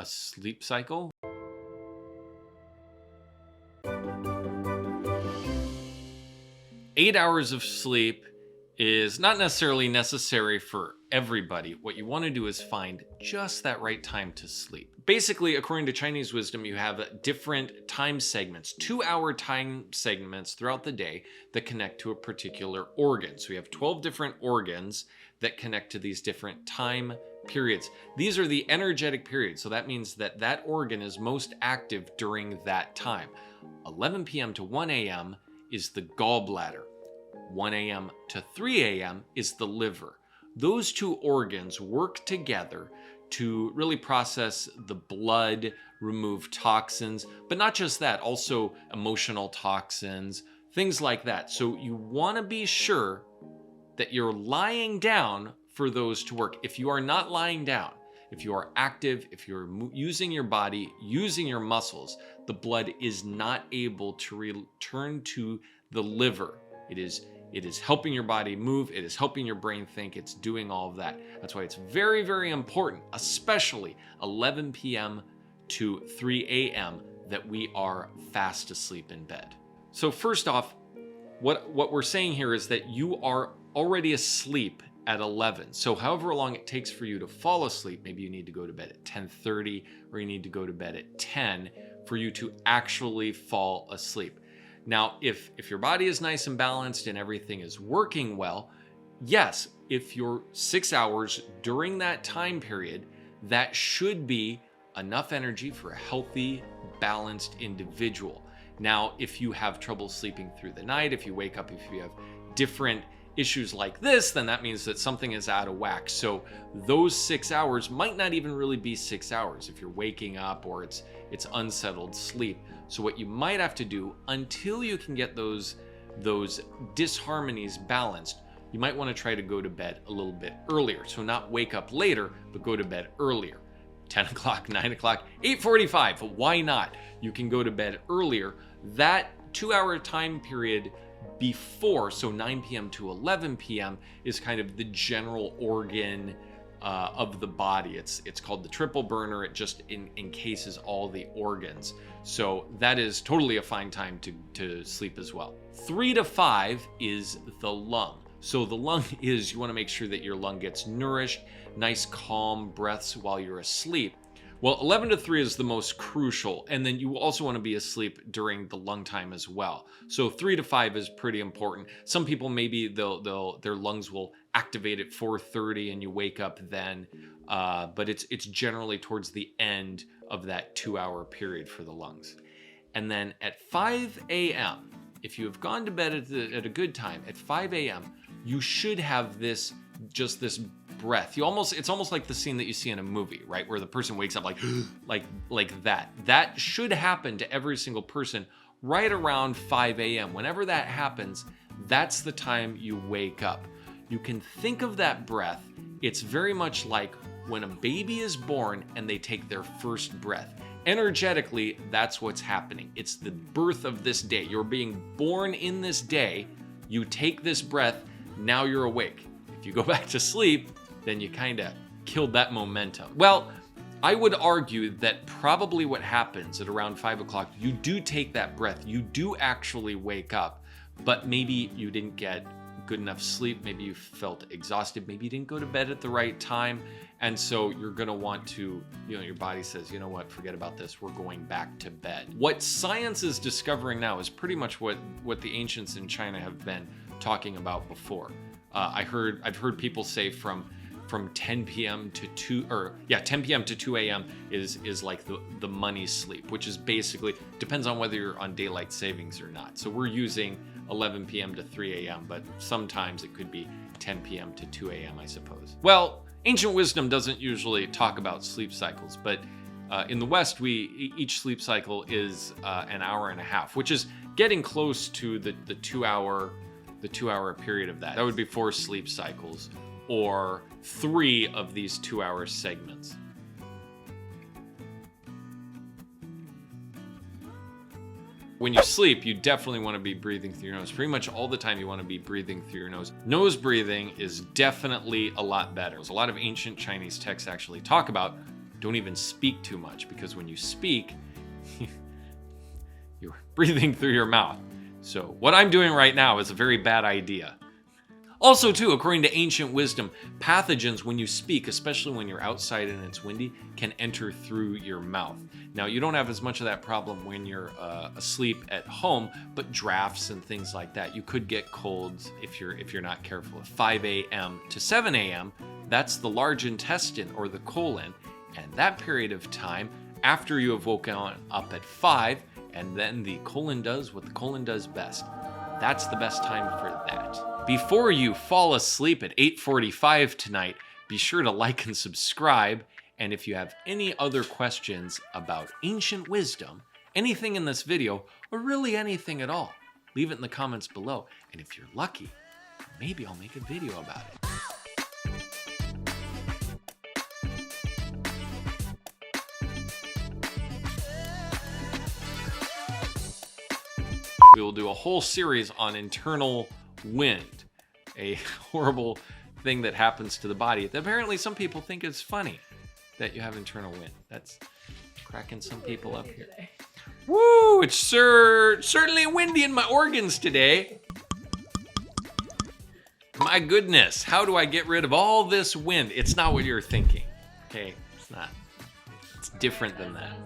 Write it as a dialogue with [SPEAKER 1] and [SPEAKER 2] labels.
[SPEAKER 1] a sleep cycle? Eight hours of sleep is not necessarily necessary for everybody. What you want to do is find just that right time to sleep. Basically, according to Chinese wisdom, you have different time segments, 2-hour time segments throughout the day that connect to a particular organ. So we have 12 different organs that connect to these different time periods. These are the energetic periods. So that means that that organ is most active during that time. 11 p.m. to 1 a.m. is the gallbladder. 1 a.m. to 3 a.m. is the liver. Those two organs work together to really process the blood, remove toxins, but not just that, also emotional toxins, things like that. So you want to be sure that you're lying down for those to work. If you are not lying down, if you are active, if you're using your body, using your muscles, the blood is not able to return to the liver. It is helping your body move. It is helping your brain think. It's doing all of that. That's why it's very, very important, especially 11 p.m. to 3 a.m., that we are fast asleep in bed. So first off, what we're saying here is that you are already asleep at 11. So however long it takes for you to fall asleep, maybe you need to go to bed at 10:30 or you need to go to bed at 10 for you to actually fall asleep. Now, if your body is nice and balanced and everything is working well, yes, if you're 6 hours during that time period, that should be enough energy for a healthy, balanced individual. Now, if you have trouble sleeping through the night, if you wake up, if you have different issues like this, then that means that something is out of whack. So those 6 hours might not even really be 6 hours if you're waking up or it's unsettled sleep. So what you might have to do until you can get those disharmonies balanced, you might want to try to go to bed a little bit earlier. So not wake up later, but go to bed earlier. 10 o'clock, 9 o'clock, 8:45. Why not? You can go to bed earlier. That 2-hour time period before, so 9 p.m. to 11 p.m. is kind of the general organ of the body. It's called the triple burner. It just encases all the organs. So that is totally a fine time to sleep as well. 3 to 5 is the lung. So the lung is, you want to make sure that your lung gets nourished, nice calm breaths while you're asleep. Well, 11 to 3 is the most crucial. And then you also want to be asleep during the lung time as well. So 3 to 5 is pretty important. Some people, maybe their lungs will activate at 4:30 and you wake up then. But it's generally towards the end of that 2-hour period for the lungs. And then at 5 a.m., if you have gone to bed at a good time, at 5 a.m., you should have this breath. It's almost like the scene that you see in a movie, right? Where the person wakes up like that. That should happen to every single person right around 5 a.m. Whenever that happens, that's the time you wake up. You can think of that breath. It's very much like when a baby is born and they take their first breath. Energetically, that's what's happening. It's the birth of this day. You're being born in this day. You take this breath, now you're awake. If you go back to sleep, then you kind of killed that momentum. Well, I would argue that probably what happens at around 5 o'clock, you do take that breath, you do actually wake up, but maybe you didn't get good enough sleep, maybe you felt exhausted, maybe you didn't go to bed at the right time, and so you're gonna want to, your body says, you know what, forget about this, we're going back to bed. What science is discovering now is pretty much what the ancients in China have been talking about before. I've heard people say from 10 p.m. to 10 p.m. to 2 a.m. is like the money sleep, which is basically, depends on whether you're on daylight savings or not. So we're using 11 p.m. to 3 a.m., but sometimes it could be 10 p.m. to 2 a.m., I suppose. Well, ancient wisdom doesn't usually talk about sleep cycles, but in the West, each sleep cycle is an hour and a half, which is getting close to the 2-hour period of that. That would be 4 sleep cycles, or 3 of these 2-hour segments. When you sleep, you definitely want to be breathing through your nose. Pretty much all the time you want to be breathing through your nose. Nose breathing is definitely a lot better. A lot of ancient Chinese texts actually talk about don't even speak too much, because when you speak, you're breathing through your mouth. So what I'm doing right now is a very bad idea. Also, too, according to ancient wisdom, pathogens, when you speak, especially when you're outside and it's windy, can enter through your mouth. Now, you don't have as much of that problem when you're asleep at home, but drafts and things like that, you could get colds if you're not careful. At 5 a.m. to 7 a.m., that's the large intestine, or the colon, and that period of time, after you have woken up at 5, and then the colon does what the colon does best. That's the best time for that. Before you fall asleep at 8:45 tonight, be sure to like and subscribe. And if you have any other questions about ancient wisdom, anything in this video, or really anything at all, leave it in the comments below. And if you're lucky, maybe I'll make a video about it. We will do a whole series on internal wind, a horrible thing that happens to the body. Apparently some people think it's funny that you have internal wind. That's cracking some people up here. Woo, it's certainly windy in my organs today. My goodness, how do I get rid of all this wind? It's not what you're thinking, okay? It's not. It's different than that.